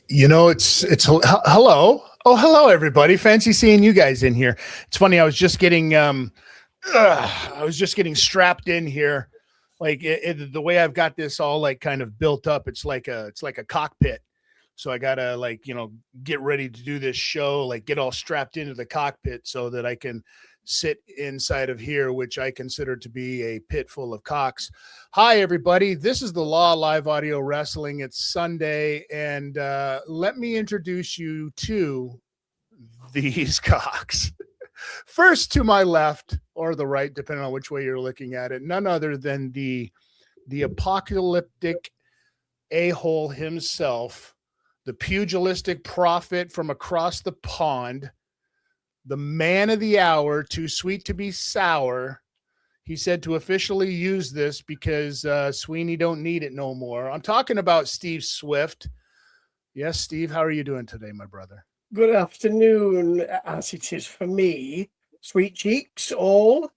You know, it's hello. Oh, hello, everybody. Fancy seeing you guys in here. It's funny. I was just getting strapped in here. Like the way I've got this all like kind of built up. It's like a cockpit. So I got to get ready to do this show, like get all strapped into the cockpit so that I can sit inside of here, which I consider to be a pit full of cocks. Hi, everybody. This is the Law Live Audio Wrestling. It's Sunday, and let me introduce you to these cocks. First, to my left or the right, depending on which way you're looking at it, none other than the apocalyptic a-hole himself, the pugilistic prophet from across the pond, the man of the hour, too sweet to be sour. He said to officially use this because Sweeney don't need it no more. I'm talking about Steve Swift. Yes, Steve, how are you doing today, my brother? Good afternoon, as it is for me. Sweet cheeks, all.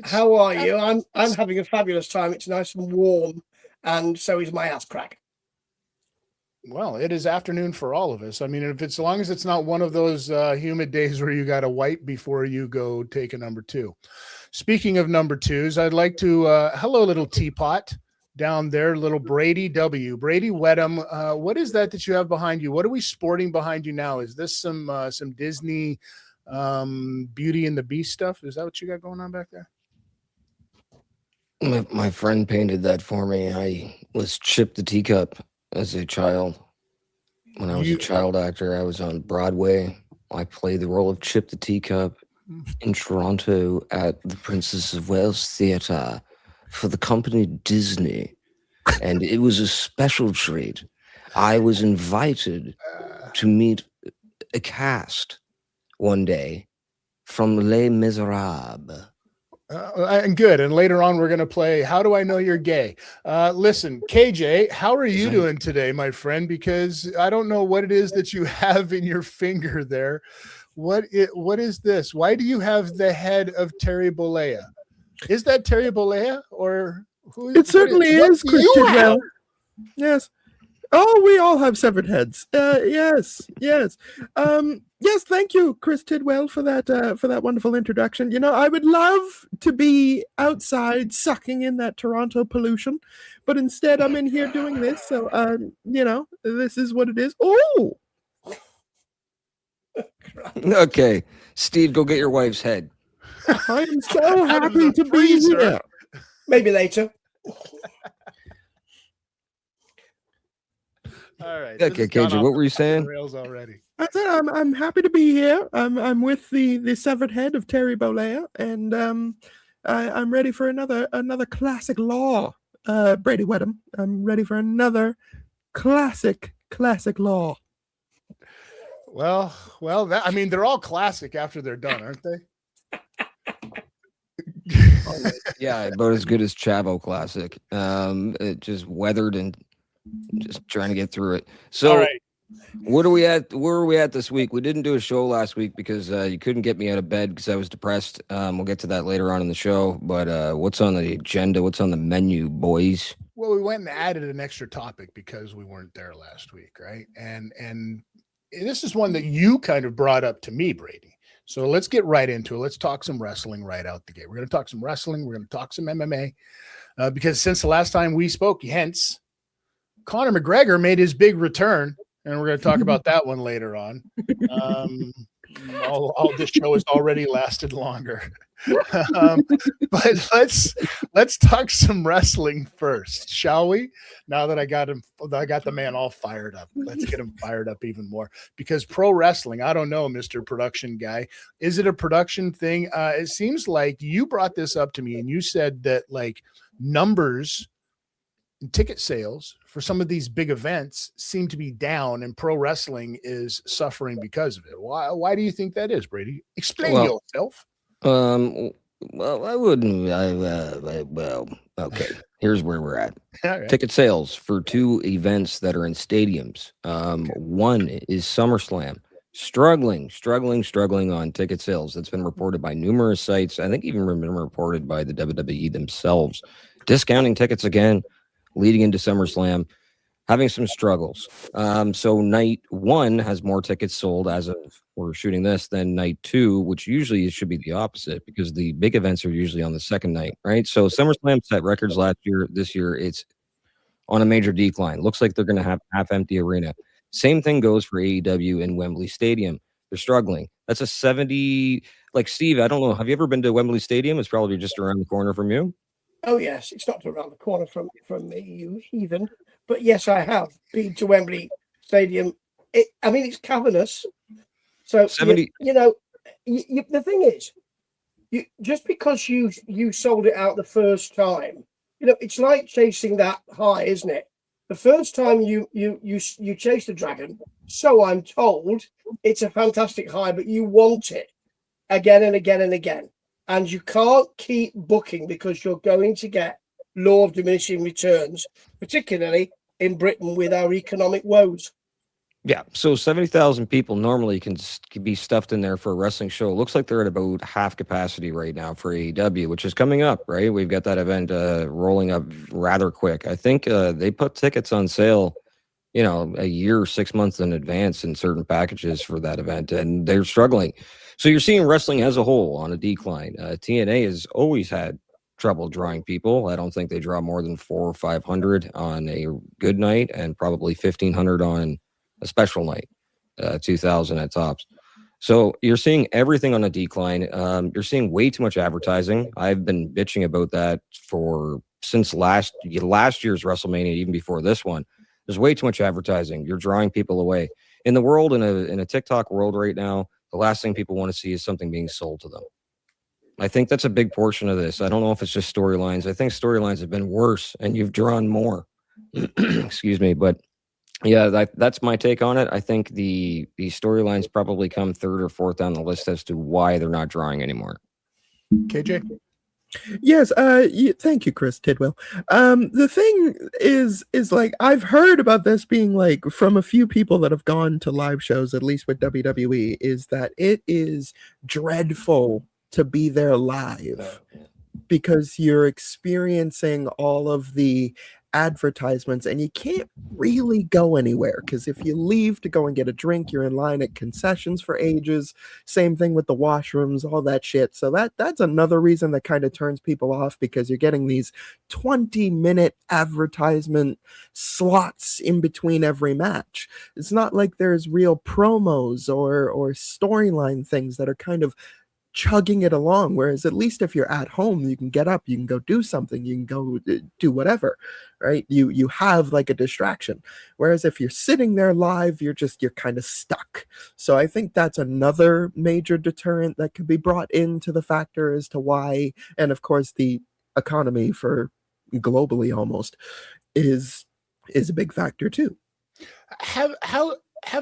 How are you? I'm having a fabulous time. It's nice and warm, and so is my ass crack. Well, it is afternoon for all of us. I mean, as long as it's not one of those humid days where you got to wipe before you go take a number two. Speaking of number twos, I'd like to, hello, little teapot down there, little Bradie W. Bradie Wedham, what is that you have behind you? What are we sporting behind you now? Is this some Disney Beauty and the Beast stuff? Is that what you got going on back there? My friend painted that for me. I was Chip the Teacup as a child. When I was a child actor, I was on Broadway. I played the role of Chip the Teacup in Toronto at the Princess of Wales Theatre for the company Disney. And it was a special treat. I was invited to meet a cast one day from Les Miserables. And good. And later on, we're going to play How Do I Know You're Gay? Listen, KJ, how are you doing today, my friend? Because I don't know what it is that you have in your finger there. What is this? Why do you have the head of Terry Bollea? Is that Terry Bollea or who? It certainly is, Christian. Well, yes. Oh, we all have severed heads. Yes. Yes, thank you, Chris Tidwell, for that wonderful introduction. You know, I would love to be outside sucking in that Toronto pollution, but instead I'm in here doing this. So, this is what it is. Oh! Okay, Steve, go get your wife's head. I am so happy to be here. Maybe later. All right. Okay, KJ, what were you saying? Rails already. I said I'm happy to be here. I'm with the severed head of Terry Bollea, and I'm ready for another classic law. Bradie Wedham. I'm ready for another classic law. Well, they're all classic after they're done, aren't they? Yeah, about as good as Chavo Classic. It just weathered and just trying to get through it. So, all right. Where are we at this week? We didn't do a show last week because you couldn't get me out of bed because I was depressed. We'll get to that later on in the show. But what's on the agenda? What's on the menu, boys? Well, we went and added an extra topic because we weren't there last week, right? And this is one that you kind of brought up to me, Bradie. So let's get right into it. Let's talk some wrestling right out the gate. We're going to talk some wrestling. We're going to talk some MMA because since the last time we spoke, hence Conor McGregor made his big return, and we're going to talk about that one later on. All this show has already lasted longer. But let's talk some wrestling first, shall we? Now that I got the man all fired up. Let's get him fired up even more, because pro wrestling, I don't know, Mr. Production Guy, is it a production thing? It seems like you brought this up to me and you said that like numbers and ticket sales for some of these big events seem to be down, and pro wrestling is suffering because of it. Why do you think that is, Bradie? Explain yourself. Well, I wouldn't. Well, okay. Here's where we're at. Right. Ticket sales for 2 events that are in stadiums. One is SummerSlam, struggling on ticket sales. That's been reported by numerous sites. I think even been reported by the WWE themselves. Discounting tickets again, leading into SummerSlam, having some struggles. So night 1 has more tickets sold as of we're shooting this than night 2, which usually it should be the opposite because the big events are usually on the second night, right? So SummerSlam set records last year. This year, it's on a major decline. Looks like they're going to have half-empty arena. Same thing goes for AEW in Wembley Stadium. They're struggling. That's a 70. Like, Steve, I don't know. Have you ever been to Wembley Stadium? It's probably just around the corner from you. Oh, yes. It's not around the corner from me, you heathen. But yes, I have been to Wembley Stadium. It's cavernous. So, 70. The thing is, just because you sold it out the first time, it's like chasing that high, isn't it? The first time you chase the dragon, so I'm told, it's a fantastic high, but you want it again and again and again. And you can't keep booking because you're going to get law of diminishing returns, particularly in Britain with our economic woes. Yeah, so 70,000 people normally can be stuffed in there for a wrestling show. It looks like they're at about half capacity right now for AEW, which is coming up, right? We've got that event rolling up rather quick. I think they put tickets on sale, a year, 6 months in advance in certain packages for that event, and they're struggling. So you're seeing wrestling as a whole on a decline. TNA has always had trouble drawing people. I don't think they draw more than 400 or 500 on a good night, and probably 1,500 on a special night, 2,000 at tops. So you're seeing everything on a decline. You're seeing way too much advertising. I've been bitching about that since last year's WrestleMania, even before this one. There's way too much advertising. You're drawing people away. In the world, in a TikTok world right now, the last thing people want to see is something being sold to them. I think that's a big portion of this. I don't know if it's just storylines. I think storylines have been worse, and you've drawn more. Excuse me, but yeah, that's my take on it. I think the storylines probably come 3rd or 4th down the list as to why they're not drawing anymore. KJ? Yes, thank you, Chris Tidwell. The thing is like, I've heard about this being like from a few people that have gone to live shows, at least with WWE, is that it is dreadful to be there live because you're experiencing all of the advertisements and you can't really go anywhere, because if you leave to go and get a drink, you're in line at concessions for ages. Same thing with the washrooms, all that shit. So that's another reason that kind of turns people off, because you're getting these 20-minute advertisement slots in between every match. It's not like there's real promos or storyline things that are kind of chugging it along, whereas at least if you're at home, you can get up, you can go do something, you can go do whatever, right? You have like a distraction, whereas if you're sitting there live, you're kind of stuck. So I think that's another major deterrent that could be brought into the factor as to why, and of course the economy for globally almost is a big factor too. Have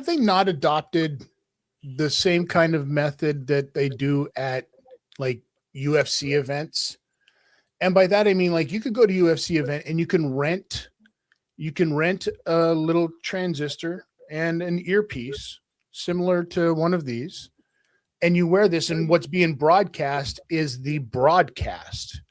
they not adopted the same kind of method that they do at like UFC events? And by that I mean, like, you could go to UFC event and you can rent a little transistor and an earpiece similar to one of these, and you wear this, and what's being broadcast is the broadcast.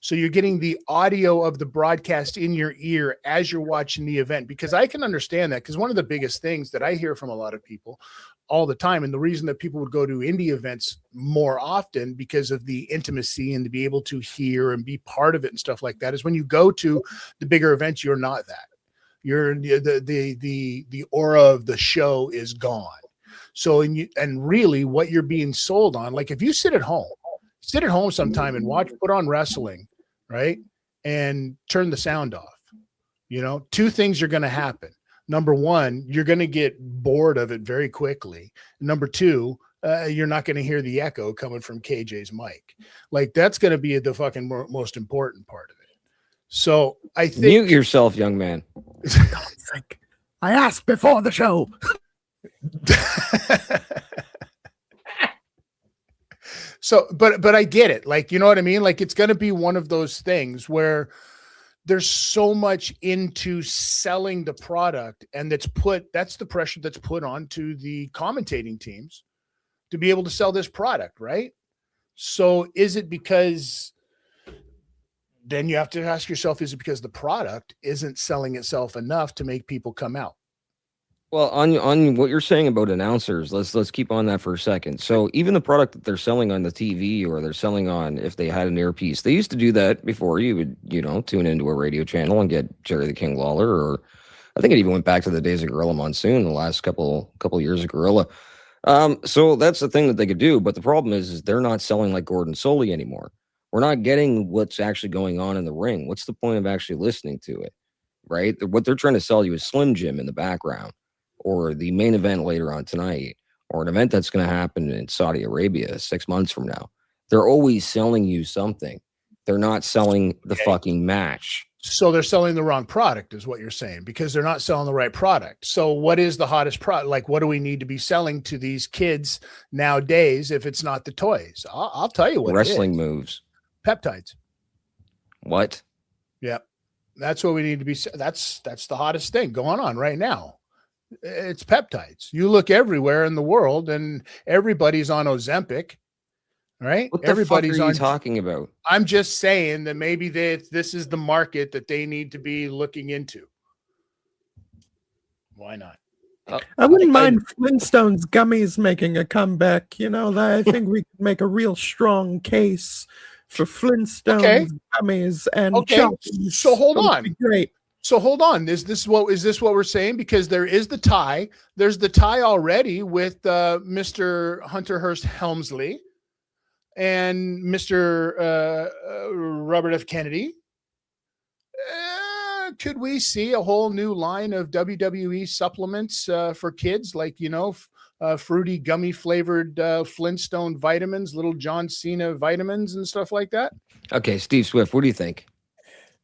So you're getting the audio of the broadcast in your ear as you're watching the event, because I can understand that, because one of the biggest things that I hear from a lot of people all the time, and the reason that people would go to indie events more often because of the intimacy and to be able to hear and be part of it and stuff like that, is when you go to the bigger events, you're not that. You're the aura of the show is gone. So and really what you're being sold on, like if you sit at home sometime and put on wrestling, right, and turn the sound off, two things are going to happen. Number one, you're going to get bored of it very quickly. Number two, you're not going to hear the echo coming from KJ's mic. Like that's going to be the fucking most important part of it. So I think mute yourself, young man. I asked before the show. So, but I get it. Like, you know what I mean? Like it's going to be one of those things where there's so much into selling the product, and that's the pressure that's put onto the commentating teams to be able to sell this product, right? So is it because then you have to ask yourself, is it because the product isn't selling itself enough to make people come out? Well, on what you're saying about announcers, let's keep on that for a second. So even the product that they're selling on the TV, or they're selling on, if they had an earpiece, they used to do that before. You would, tune into a radio channel and get Jerry the King Lawler, or I think it even went back to the days of Gorilla Monsoon, the last couple years of Gorilla. So that's the thing that they could do. But the problem is they're not selling like Gordon Soley anymore. We're not getting what's actually going on in the ring. What's the point of actually listening to it, right? What they're trying to sell you is Slim Jim in the background, or the main event later on tonight, or an event that's going to happen in Saudi Arabia 6 months from now. They're always selling you something. They're not selling the fucking match. So they're selling the wrong product is what you're saying, because they're not selling the right product. So what is the hottest product? Like, what do we need to be selling to these kids nowadays if it's not the toys? I'll tell you what. Wrestling moves. Peptides. What? Yep. That's what we need to be. That's the hottest thing going on right now. It's peptides. You look everywhere in the world and everybody's on Ozempic, right? What the Everybody's fuck are you on talking about? I'm just saying that maybe this is the market that they need to be looking into. Why not? I wouldn't mind Flintstones gummies making a comeback. I think we could make a real strong case for Flintstones gummies and chocolates. So hold on. Great. So hold on. Is this what we're saying? Because there is the tie. There's the tie already with Mr. Hunter Hearst Helmsley and Mr. Robert F. Kennedy. Could we see a whole new line of WWE supplements for kids, like fruity gummy flavored Flintstone vitamins, little John Cena vitamins and stuff like that? Okay, Steve Swift, what do you think?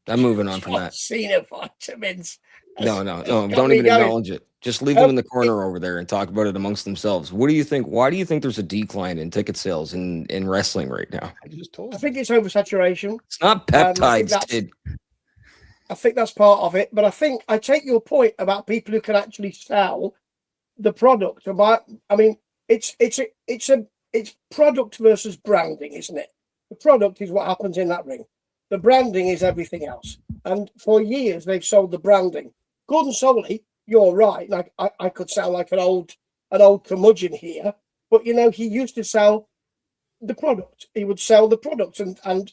I'm moving on from that. Cena vitamins. No, don't even acknowledge it. Just leave them in the corner over there and talk about it amongst themselves. What do you think? Why do you think there's a decline in ticket sales in wrestling right now? I think it's oversaturation. It's not peptides, I think that's part of it. But I take your point about people who can actually sell the product. It's product versus branding, isn't it? The product is what happens in that ring. The branding is everything else. And for years, they've sold the branding. Gordon Soley, you're right. Like I could sound like an old curmudgeon here, but he used to sell the product. He would sell the product, and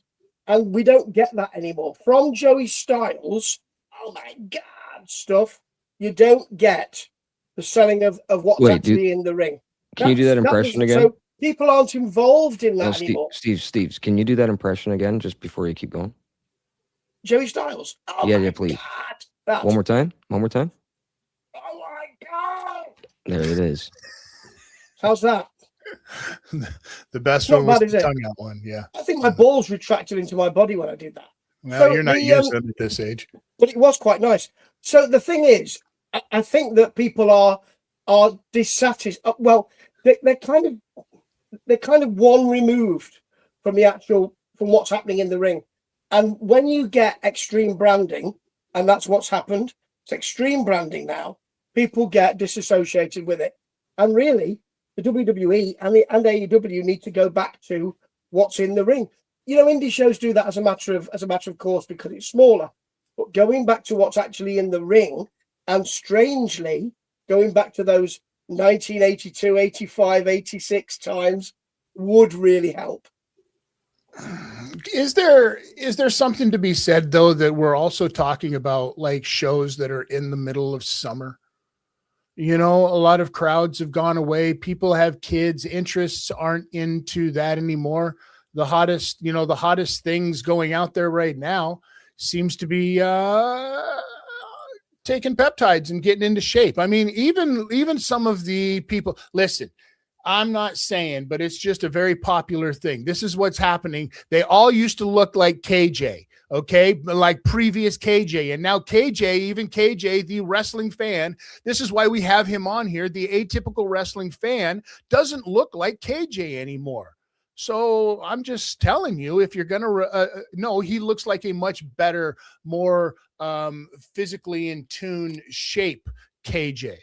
we don't get that anymore. From Joey Styles, oh my God, stuff, you don't get the selling of what's actually in the ring. Can you do that impression again? So people aren't involved in that anymore. Steve, can you do that impression again just before you keep going? Joey Styles. Oh yeah, please. God, One more time. Oh my God. There it is. How's that? The best one was the tongue out one. Yeah. I think my balls retracted into my body when I did that. Well, so you're not used to it at this age. But it was quite nice. So the thing is, I think that people are dissatisfied. Well, they're kind of one removed from what's happening in the ring. And when you get extreme branding, and that's what's happened, it's extreme branding now, people get disassociated with it. And really, the WWE and AEW need to go back to what's in the ring. indie shows do that as a matter of course because it's smaller. But going back to what's actually in the ring, and strangely going back to those 1982, 85, 86 times would really help. Is there something to be said though that we're also talking about like shows that are in the middle of summer? A lot of crowds have gone away. People have kids. Interests aren't into that anymore. The hottest things going out there right now seems to be taking peptides and getting into shape. I mean, even some of the people, listen, I'm not saying, but it's just a very popular thing. This is what's happening. They all used to look like KJ, okay? Like previous KJ. And now even KJ, the wrestling fan, this is why we have him on here. The atypical wrestling fan doesn't look like KJ anymore. So I'm just telling you, if you're going to, no, he looks like a much better, more physically in tune shape KJ.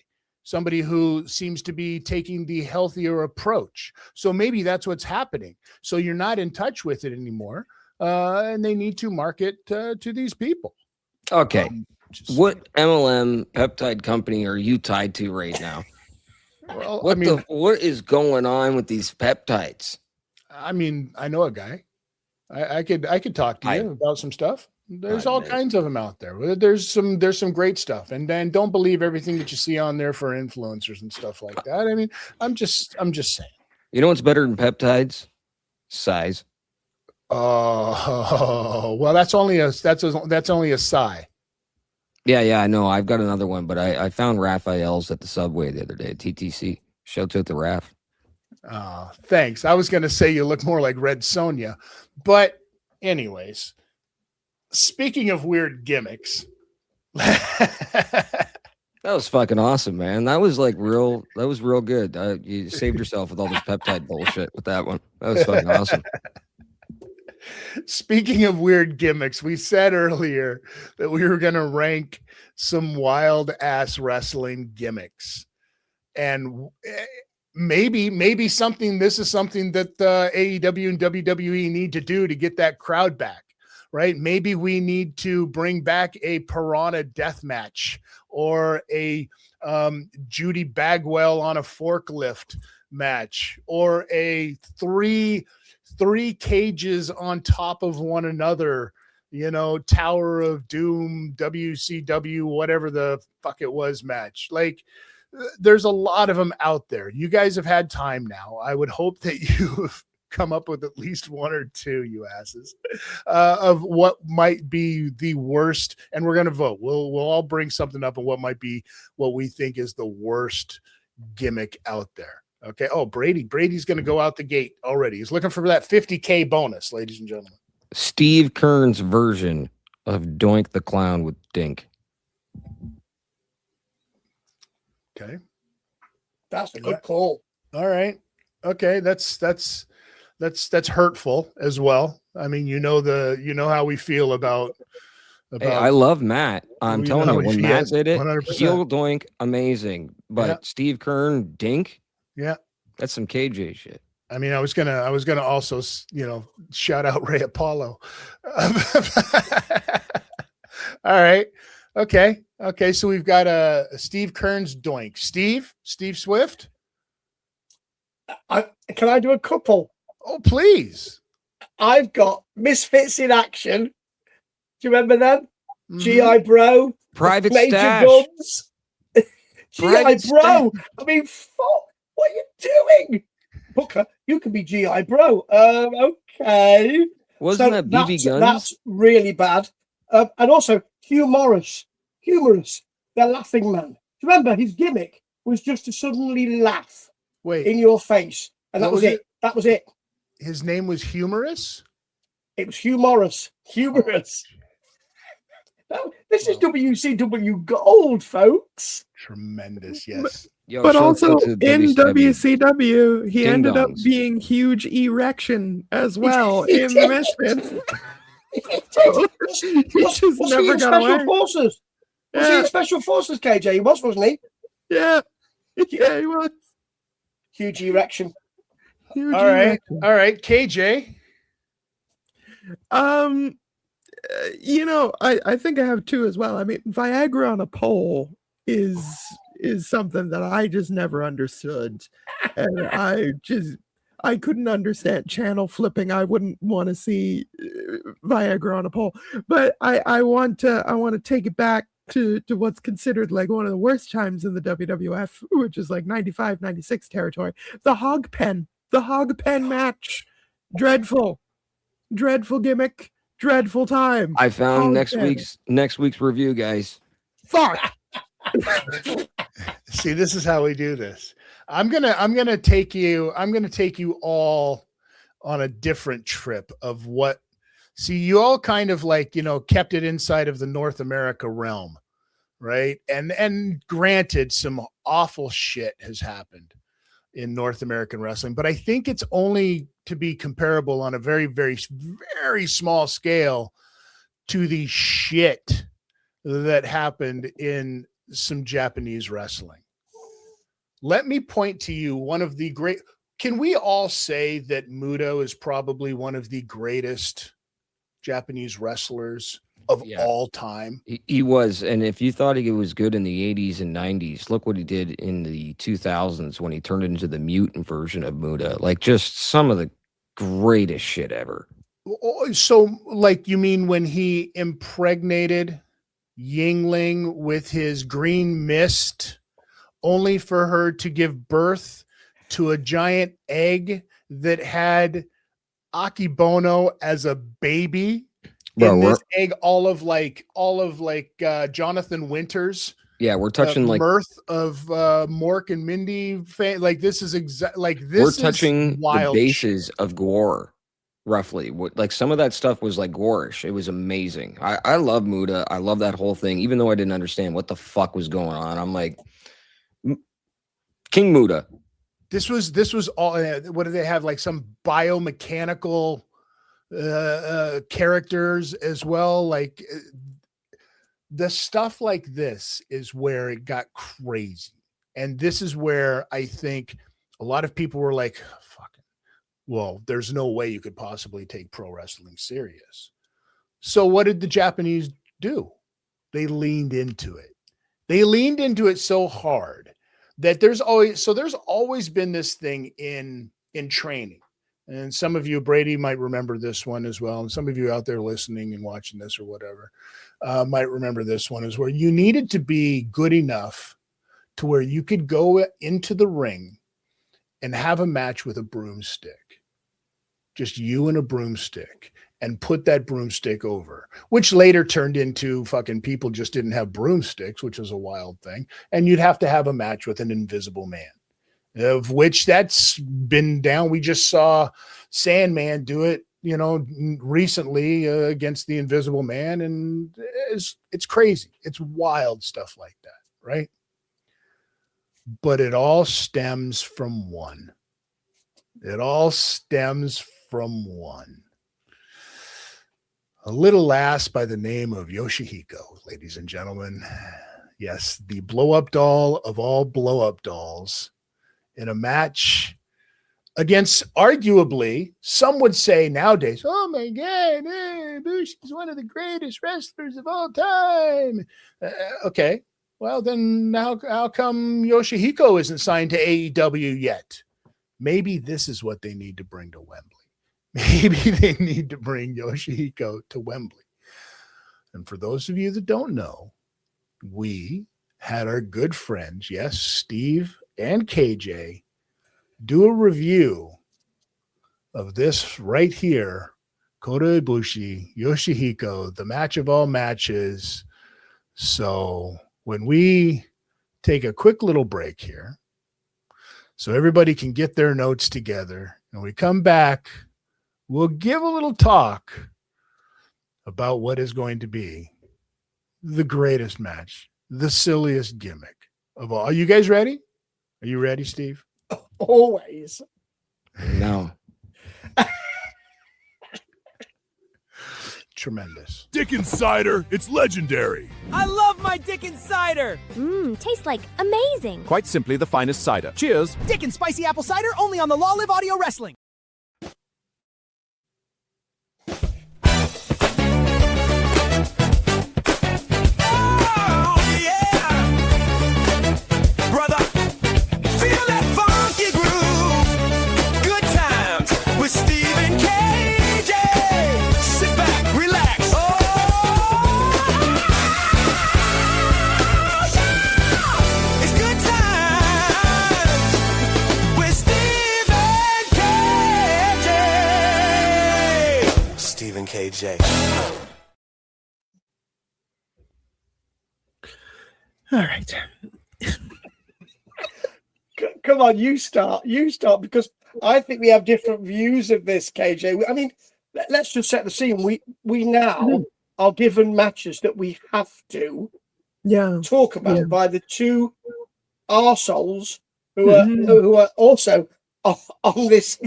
Somebody who seems to be taking the healthier approach. So maybe that's what's happening. So you're not in touch with it anymore. And they need to market to these people. Okay. What MLM peptide company are you tied to right now? Well, what is going on with these peptides? I mean, I know a guy. I could talk to you about some stuff. There's all kinds of them out there. There's some great stuff, and then don't believe everything that you see on there for influencers and stuff like that. I mean, I'm just saying. You know what's better than peptides? Size. Oh, well, that's only a sigh. Yeah, I know. I've got another one, but I found Raphael's at the Subway the other day. TTC. Shout out to Raph. Thanks. I was going to say you look more like Red Sonja, but anyways. Speaking of weird gimmicks, that was fucking awesome, man. That was real good. You saved yourself with all this peptide bullshit with that one. That was fucking awesome. Speaking of weird gimmicks, we said earlier that we were going to rank some wild ass wrestling gimmicks, and maybe this is something that AEW and WWE need to do to get that crowd back. Right? Maybe we need to bring back a piranha death match or a Judy Bagwell on a forklift match or a three cages on top of one another, Tower of Doom, WCW, whatever the fuck it was match. Like, there's a lot of them out there. You guys have had time now. I would hope that you've come up with at least one or two, you asses, of what might be the worst. And we're going to vote. We'll all bring something up on what might be what we think is the worst gimmick out there. Okay. Oh, Bradie's going to go out the gate already. He's looking for that 50K bonus, ladies and gentlemen. Steve Kern's version of Doink the Clown with Dink. Okay. That's a good call. All right. Okay. That's hurtful as well. I mean, you know how we feel about Hey, I love Matt. I'm telling you, when Matt did it, 100%. heel doink, amazing. But Steve Kern, Dink, that's some KJ shit. I mean, I was gonna also, shout out Ray Apollo. All right. Okay. So we've got a Steve Kern's doink. Steve Swift. Can I do a couple? Oh, please. I've got Misfits in Action. Do you remember them? Mm-hmm. G.I. Bro. Private Major Stash. Guns. G.I. Bro. I mean, fuck. What are you doing? Booker, you can be G.I. Bro. Okay. Wasn't that BB Guns? That's really bad. And also, humorous. The laughing man. Do you remember his gimmick was just to suddenly laugh in your face? And that was it. That was it. His name was Humorous? It was humorous. This is WCW gold, folks. Tremendous, yes. But also in WCW, he ended up being huge erection as well in the Misfits. He just never got away. Forces. Was he in Special Forces, KJ? He was, wasn't he? Yeah, he was. Huge erection. All right, KJ. I think I have two as well. I mean, Viagra on a pole is something that I just never understood, and I couldn't understand channel flipping. I wouldn't want to see Viagra on a pole, but I want to take it back to what's considered like one of the worst times in the WWF, which is like 95, 96 territory. The hog pen match. Dreadful gimmick. Dreadful time. I found Hog next pen. week's review, guys. Fuck. See, this is how we do this. I'm gonna take you all on a different trip of what. See, you all kind of like, kept it inside of the North America realm, right? And granted, some awful shit has happened in North American wrestling, but I think it's only to be comparable on a very, very, very small scale to the shit that happened in some Japanese wrestling. Let me point to you one of the great. Can we all say that Muto is probably one of the greatest Japanese wrestlers of all time? He was. And if you thought he was good in the 80s and 90s, look what he did in the 2000s when he turned into the mutant version of Muta. Like, just some of the greatest shit ever. So, like, you mean when he impregnated Yingling with his green mist, only for her to give birth to a giant egg that had Akibono as a baby? Bro, in this egg, all of like Jonathan Winters. Yeah, we're touching like mirth of Mork and Mindy. Like, this is we're touching the bases of gore, roughly. Like, some of that stuff was like gorish. It was amazing. I love Muta. I love that whole thing, even though I didn't understand what the fuck was going on. I'm like, King Muta. This was all. What do they have? Like some biomechanical characters as well. Like, the stuff like this is where it got crazy. And this is where I think a lot of people were like, fucking, well, there's no way you could possibly take pro wrestling serious. So what did the Japanese do? They leaned into it. They leaned into it so hard that there's always been this thing in training. And some of you, Bradie, might remember this one as well. And some of you out there listening and watching this or whatever might remember this one, is where you needed to be good enough to where you could go into the ring and have a match with a broomstick, just you and a broomstick, and put that broomstick over, which later turned into fucking people just didn't have broomsticks, which was a wild thing. And you'd have to have a match with an invisible man, of which that's been down. We just saw Sandman do it, recently against the Invisible Man. And it's crazy. It's wild stuff like that. Right. But it all stems from one. A little lass by the name of Yoshihiko, ladies and gentlemen. Yes, the blow-up doll of all blow-up dolls, in a match against, arguably, some would say nowadays, oh my God, Bush is one of the greatest wrestlers of all time. Okay, well then how come Yoshihiko isn't signed to AEW yet? Maybe this is what they need to bring to Wembley. Maybe they need to bring Yoshihiko to Wembley. And for those of you that don't know, we had our good friends, yes, Steve and KJ, do a review of this right here, Kota Ibushi, Yoshihiko, the match of all matches. So when we take a quick little break here, so everybody can get their notes together, and we come back, we'll give a little talk about what is going to be the greatest match, the silliest gimmick of all. Are you guys ready? Are you ready, Steve? Always. No. Tremendous. Dickens cider, it's legendary. I love my Dickens cider. Tastes like amazing. Quite simply the finest cider. Cheers. Dickens spicy apple cider, only on the Law Live Audio Wrestling. KJ. All right. Come on, you start, because I think we have different views of this, KJ. I mean, let's just set the scene. We now are given matches that we have to talk about by the two arseholes who are also on this,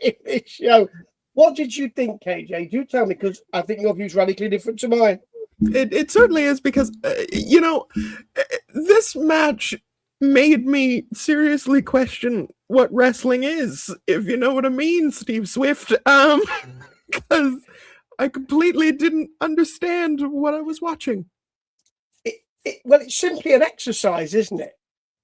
this show. What did you think, KJ? Do tell me, because I think your view's radically different to mine. It certainly is, because, this match made me seriously question what wrestling is, if you know what I mean, Steve Swift. Because I completely didn't understand what I was watching. Well, it's simply an exercise, isn't it?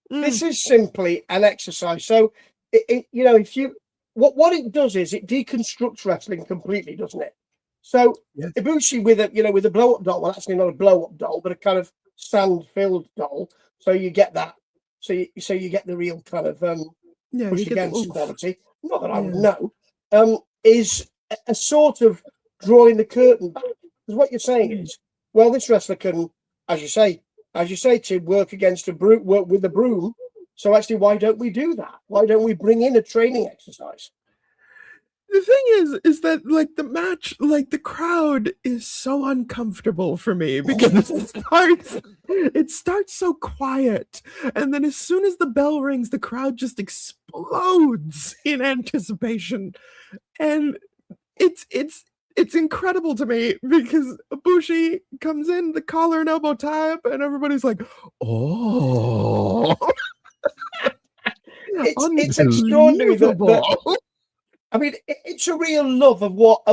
This is simply an exercise. So, if you what it does is it deconstructs wrestling completely, doesn't it? So Ibushi with a blow up doll. Well, actually not a blow up doll, but a kind of sand filled doll. So you get that. So you get the real kind of push against quality. Not that I would know. Is a sort of drawing the curtain back. Because what you're saying is, well, this wrestler can, as you say, to work against work with a broom. So actually, why don't we do that? Why don't we bring in a training exercise? The thing is that, like, the match, like, the crowd is so uncomfortable for me, because it starts so quiet, and then as soon as the bell rings, the crowd just explodes in anticipation, and it's incredible to me, because Ibushi comes in, the collar and elbow tie up, and everybody's like, oh. It's extraordinary that I mean, it's a real love of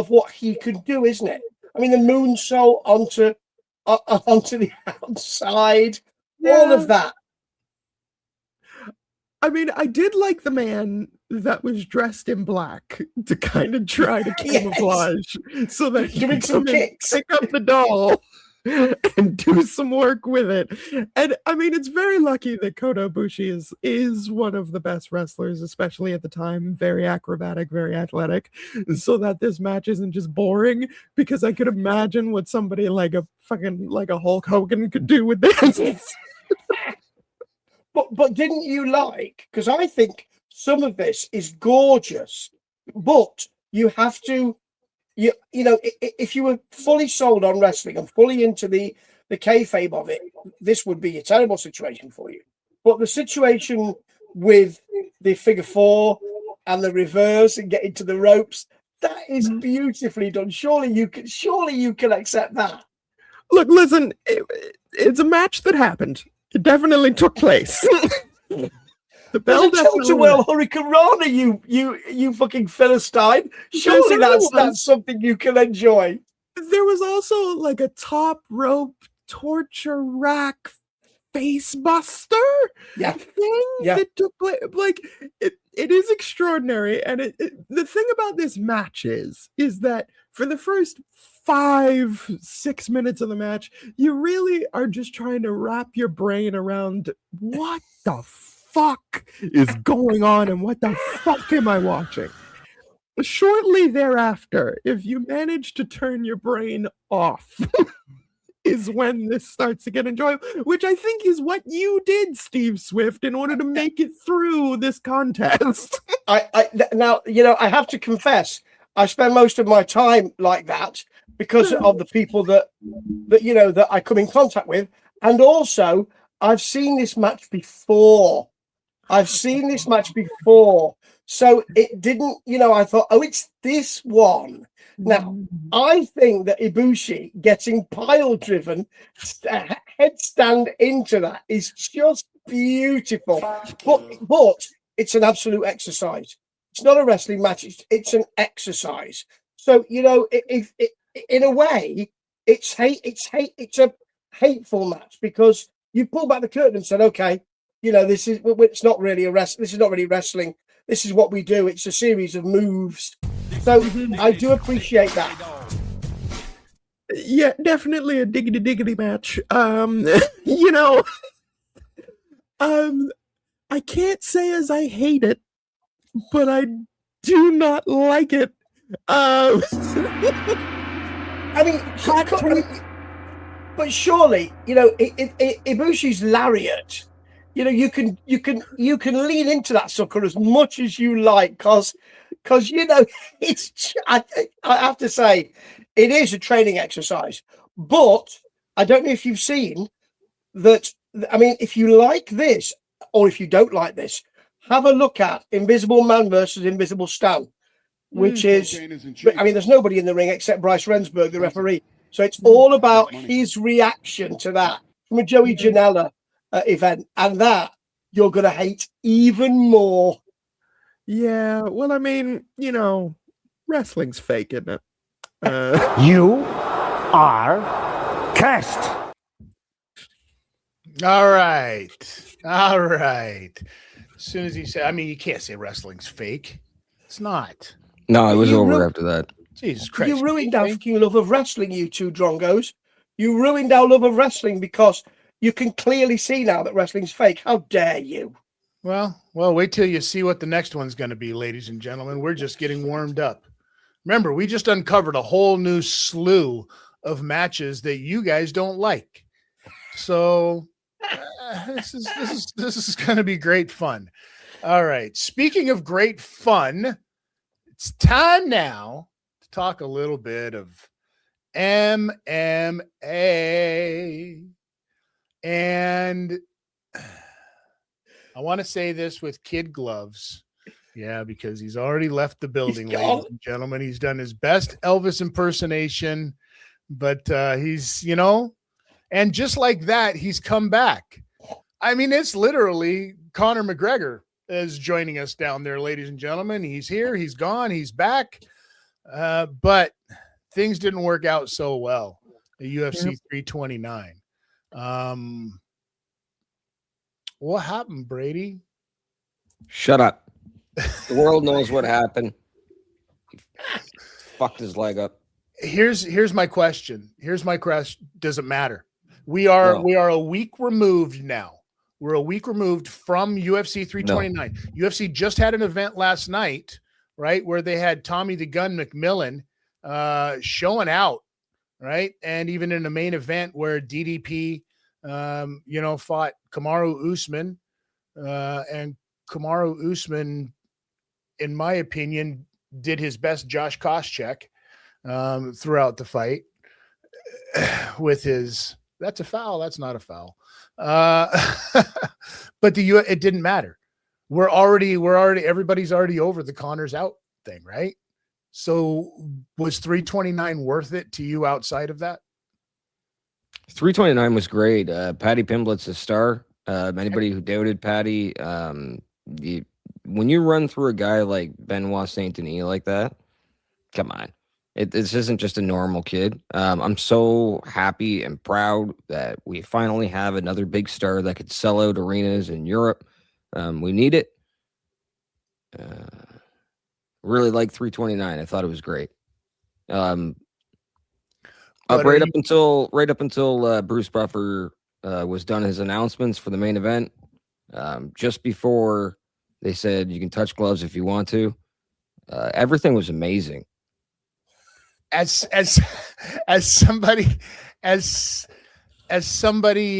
what he can do, isn't it? I mean, the moonsault onto the outside, all of that. I mean, I did like the man that was dressed in black to kind of try to camouflage so that he doing could some kicks, pick up the doll and do some work with it. And I mean, it's very lucky that Kota Ibushi is one of the best wrestlers, especially at the time, very acrobatic, very athletic, so that this match isn't just boring, because I could imagine what somebody like a Hulk Hogan could do with this. But didn't you like, because I think some of this is gorgeous, but you have to, if you were fully sold on wrestling and fully into the kayfabe of it, this would be a terrible situation for you. But the situation with the figure four and the reverse and getting to the ropes, that is beautifully done. Surely you can accept that. Look, listen, it's a match that happened. It definitely took place. The bell definitely well, Hurricane Rana, you fucking Philistine. Surely that's something you can enjoy. There was also like a top rope torture rack face buster thing that took place. Like it is extraordinary. And the thing about this match is that for the first 5-6 minutes of the match, you really are just trying to wrap your brain around what the fuck is going on and what the fuck am I watching. Shortly thereafter, if you manage to turn your brain off, is when this starts to get enjoyable, which I think is what you did, Steve Swift, in order to make it through this contest. Now, I have to confess, I spend most of my time like that because of the people that I come in contact with, and also I've seen this match before. So it didn't, I thought, oh, it's this one. Now, I think that Ibushi getting pile driven, headstand into that is just beautiful. But it's an absolute exercise. It's not a wrestling match. It's an exercise. So, if in a way, it's a hateful match, because you pull back the curtain and said, okay, it's not really this is not really wrestling. This is what we do. It's a series of moves. So I do appreciate that. Yeah, definitely a diggity match. I can't say as I hate it, but I do not like it. I mean, but surely, you know, Ibushi's lariat. You know, you can lean into that sucker as much as you like, because you know it's. I have to say, it is a training exercise. But I don't know if you've seen that. I mean, if you like this or if you don't like this, have a look at Invisible Man versus Invisible Stan, which is. I mean, there's nobody in the ring except Bryce Rensburg, the referee. So it's all about his reaction to that from a Joey Janela event, and that you're going to hate even more. Yeah, well, I mean, you know, wrestling's fake, isn't it? You are cursed. All right. As soon as he said, I mean, you can't say wrestling's fake. It's not. No, it was You over ru- after that. Jesus Christ. You ruined our fucking love of wrestling, you two drongos. You ruined our love of wrestling because you can clearly see now that wrestling's fake. How dare you? Well, wait till you see what the next one's going to be, ladies and gentlemen. We're just getting warmed up. Remember, we just uncovered a whole new slew of matches that you guys don't like. So this is going to be great fun. All right. Speaking of great fun, it's time now to talk a little bit of MMA. And I want to say this with kid gloves. Yeah, because he's already left the building, ladies and gentlemen. He's done his best Elvis impersonation, but he's, you know, and just like that, he's come back. I mean, it's literally Conor McGregor is joining us down there, ladies and gentlemen. He's here, he's gone, he's back. But things didn't work out so well at UFC 329. What happened, Bradie? Shut up. The world knows what happened. He fucked his leg up. Here's my question. Does it matter? We are a week removed now. We're a week removed from UFC 329. No. UFC just had an event last night, right, where they had Tommy the Gun McMillan showing out, right? And even in the main event where DDP fought Kamaru Usman, and Kamaru Usman, in my opinion, did his best Josh Koscheck throughout the fight with his. That's a foul. That's not a foul. But it didn't matter. We're already everybody's already over the Connor's out thing, right? So was 329 worth it to you outside of that? 329 was great. Paddy Pimblett's a star. Anybody who doubted Paddy, when you run through a guy like Benoit Saint Denis like that, come on. This isn't just a normal kid. I'm so happy and proud that we finally have another big star that could sell out arenas in Europe. We need it. Really like 329. I thought it was great. Right up until Bruce Buffer was done his announcements for the main event. Just before they said you can touch gloves if you want to. Everything was amazing. As somebody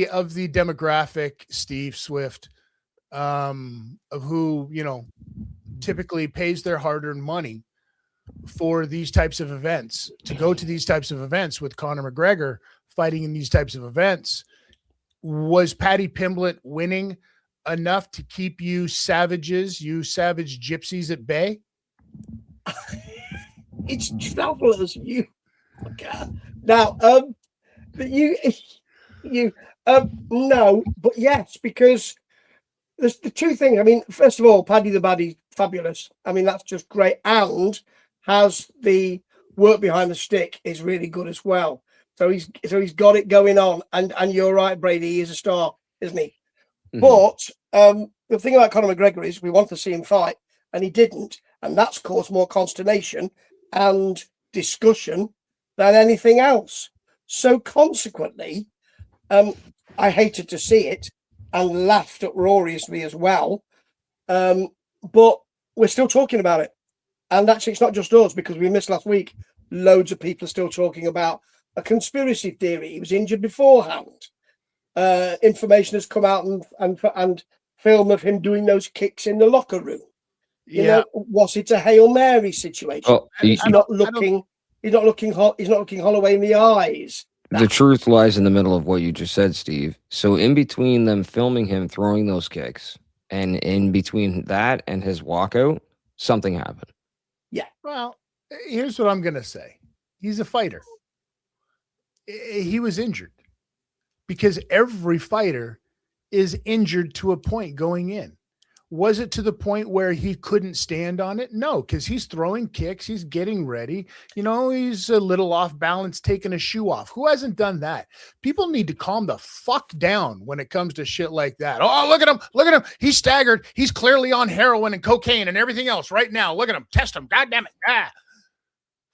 of the demographic, Steve Swift, of who, you know, typically pays their hard-earned money for these types of events, to go to these types of events with Conor McGregor fighting in these types of events, was Paddy Pimblett winning enough to keep you savage gypsies at bay? It's travelers, you. Now, no, but yes, because there's the two things. I mean, first of all, Paddy the Baddy, fabulous. I mean, that's just great, and has the work behind the stick is really good as well. So he's got it going on, and you're right, Bradie, he is a star, isn't he? Mm-hmm. But the thing about Conor McGregor is we want to see him fight, and he didn't, and that's caused more consternation and discussion than anything else. So consequently, I hated to see it and laughed uproariously as well. But we're still talking about it. And actually, it's not just us, because we missed last week. loads of people are still talking about a conspiracy theory. He was injured beforehand. Information has come out and film of him doing those kicks in the locker room. You know, was it a Hail Mary situation? Oh, He's not looking Holloway in the eyes. The truth lies in the middle of what you just said, Steve. So in between them filming him throwing those kicks, and in between that and his walkout, something happened. Yeah. Well, here's what I'm going to say. He's a fighter. He was injured because every fighter is injured to a point going in. Was it to the point where he couldn't stand on it? No, because he's throwing kicks. He's getting ready. You know, he's a little off balance, taking a shoe off. Who hasn't done that? People need to calm the fuck down when it comes to shit like that. Oh, look at him. Look at him. He's staggered. He's clearly on heroin and cocaine and everything else right now. Look at him. Test him. God damn it.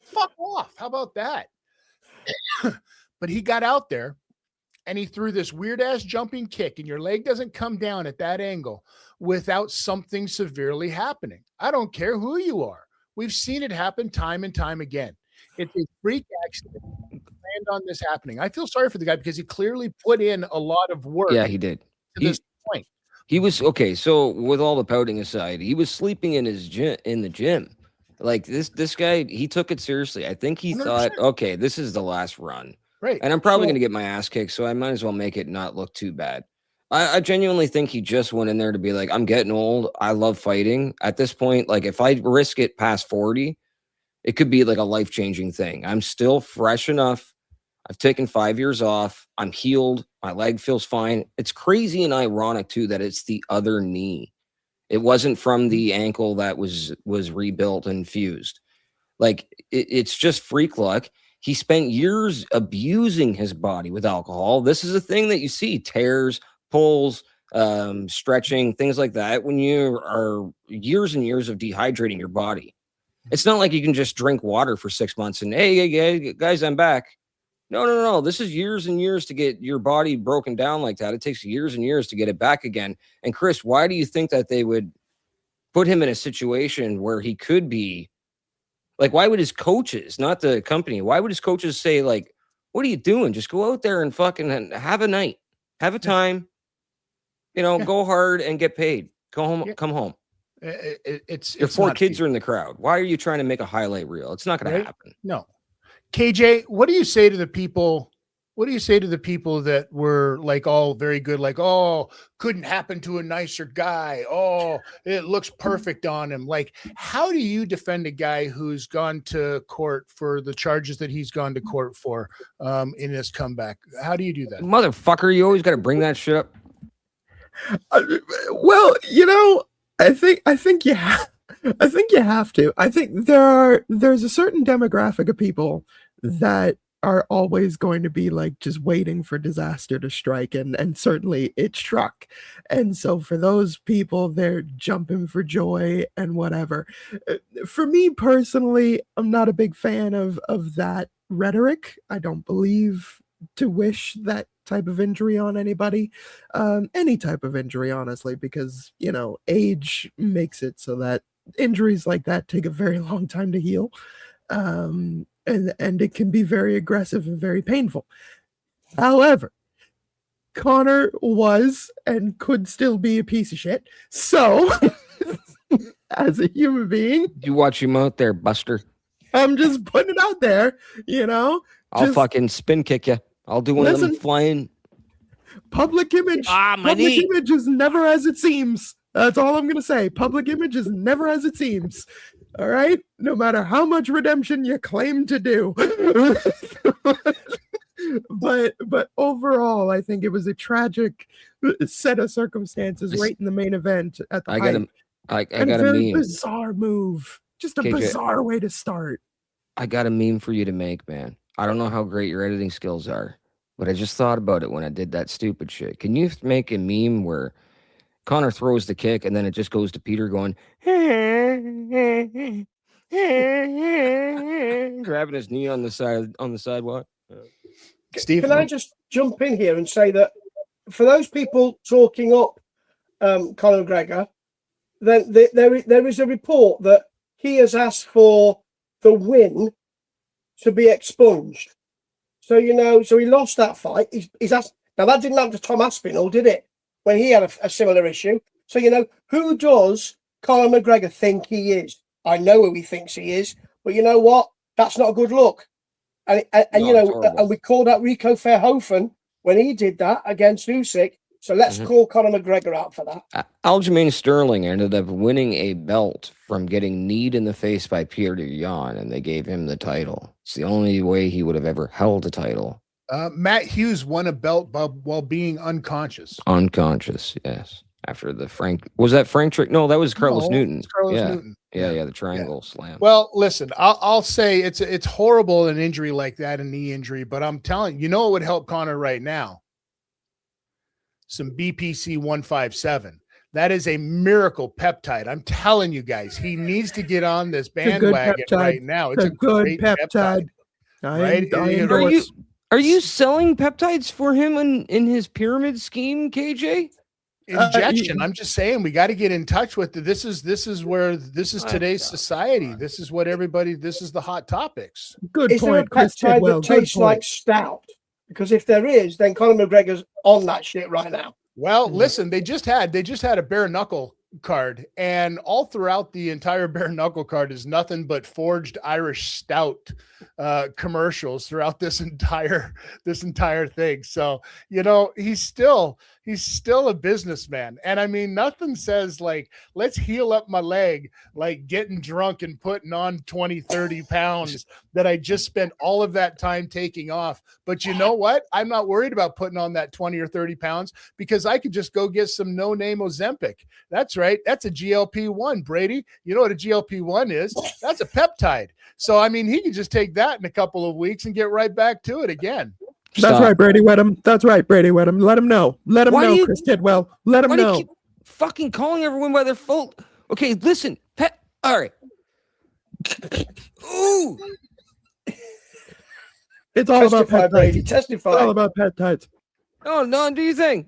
Fuck off. How about that? But he got out there and he threw this weird ass jumping kick, and your leg doesn't come down at that angle without something severely happening. I don't care who you are. We've seen it happen time and time again. It's a freak accident. Planned on this happening. I feel sorry for the guy because he clearly put in a lot of work. Yeah, he did. To this point. He was okay. So with all the pouting aside, he was sleeping in his gym, in the gym. Like this guy, he took it seriously. I think he 100%. Thought, okay, this is the last run. Right. And I'm probably going to get my ass kicked, so I might as well make it not look too bad. I genuinely think he just went in there to be like, I'm getting old. I love fighting. At this point, like if I risk it past 40, it could be like a life-changing thing. I'm still fresh enough. I've taken 5 years off. I'm healed. My leg feels fine. It's crazy and ironic, too, that it's the other knee. It wasn't from the ankle that was rebuilt and fused. Like, it's just freak luck. He spent years abusing his body with alcohol. This is a thing that you see, tears, pulls, stretching, things like that. When you are years and years of dehydrating your body, it's not like you can just drink water for 6 months and, hey, guys, I'm back. No. This is years and years to get your body broken down like that. It takes years and years to get it back again. And Chris, why do you think that they would put him in a situation where he could be like, why would his coaches, not the company, why would his coaches say, like, what are you doing? Just go out there and fucking have a night, have a time, go hard and get paid. Go home, come home. Your 4 kids are in the crowd. Why are you trying to make a highlight reel? It's not going to happen. No. KJ, what do you say to the people? What do you say to the people that were like all very good, like, oh, couldn't happen to a nicer guy. Oh, it looks perfect on him. Like, how do you defend a guy who's gone to court for the charges that he's gone to court for in his comeback? How do you do that? Motherfucker, you always got to bring that shit up. Well, I think you have to. I think there's a certain demographic of people that are always going to be like just waiting for disaster to strike, and certainly it struck. And so for those people, they're jumping for joy and whatever. For me personally, I'm not a big fan of that rhetoric. I don't believe to wish that type of injury on anybody, any type of injury, honestly, because age makes it so that injuries like that take a very long time to heal. And it can be very aggressive and very painful. However, Connor was and could still be a piece of shit. So, as a human being, you watch him out there, Buster. I'm just putting it out there, I'll fucking spin kick you. I'll do one of them flying. Public image. Image is never as it seems. That's all I'm going to say. Public image is never as it seems. All right? No matter how much redemption you claim to do. but overall, I think it was a tragic set of circumstances right in the main event at the height. I got a meme. Bizarre move. Just a bizarre way to start. I got a meme for you to make, man. I don't know how great your editing skills are, but I just thought about it when I did that stupid shit. Can you make a meme where Connor throws the kick and then it just goes to Peter going, grabbing his knee on the sidewalk? Steve, can I just jump in here and say that for those people talking up Conor McGregor, then there is a report that he has asked for the win to be expunged. So, so he lost that fight. He's asked, now that didn't happen to Tom Aspinall, did it? When he had a similar issue. So, who does Conor McGregor think he is? I know who he thinks he is, but you know what? That's not a good look. And we called out Rico Verhoeven when he did that against Usyk. So let's call Conor McGregor out for that. Aljamain Sterling ended up winning a belt from getting kneed in the face by Peter Yan, and they gave him the title. It's the only way he would have ever held a title. Matt Hughes won a belt while being unconscious. Unconscious, yes. After the was that Frank Trick? No, that was Carlos Newton. Newton. Yeah, the triangle slam. Well, listen, I'll say it's horrible, an injury like that, a knee injury, but I'm telling you, it would help Conor right now. Some BPC 157. That is a miracle peptide. I'm telling you guys, he needs to get on this bandwagon right now. It's a good peptide. Right? Are you selling peptides for him in his pyramid scheme, KJ? Injection. I'm just saying we got to get in touch with this is today's society. This is what everybody. This is the hot topics. Good is point, Chris Tidwell. That tastes like stout? Because if there is, then Conor McGregor's on that shit right now. Well, listen, they just had a bare knuckle card, and all throughout the entire bare knuckle card is nothing but forged Irish stout commercials throughout this entire thing. So he's still a businessman, and I mean nothing says like let's heal up my leg like getting drunk and putting on 20-30 pounds that I just spent all of that time taking off. But you know what? I'm not worried about putting on that 20 or 30 pounds because I could just go get some no-name Ozempic. That's right. That's a GLP-1, Bradie. You know what a GLP-1 is? That's a peptide. So, I mean, he could just take that in a couple of weeks and get right back to it again. That's right, Bradie Wedham. That's right, Bradie Wedham. Let him know. Let him know, Chris Tidwell. Let him know. Do you keep fucking calling everyone by their full. Okay, listen. All right. Ooh. It's all about peptides. Testify. It's all about peptides. Oh, no, do you think?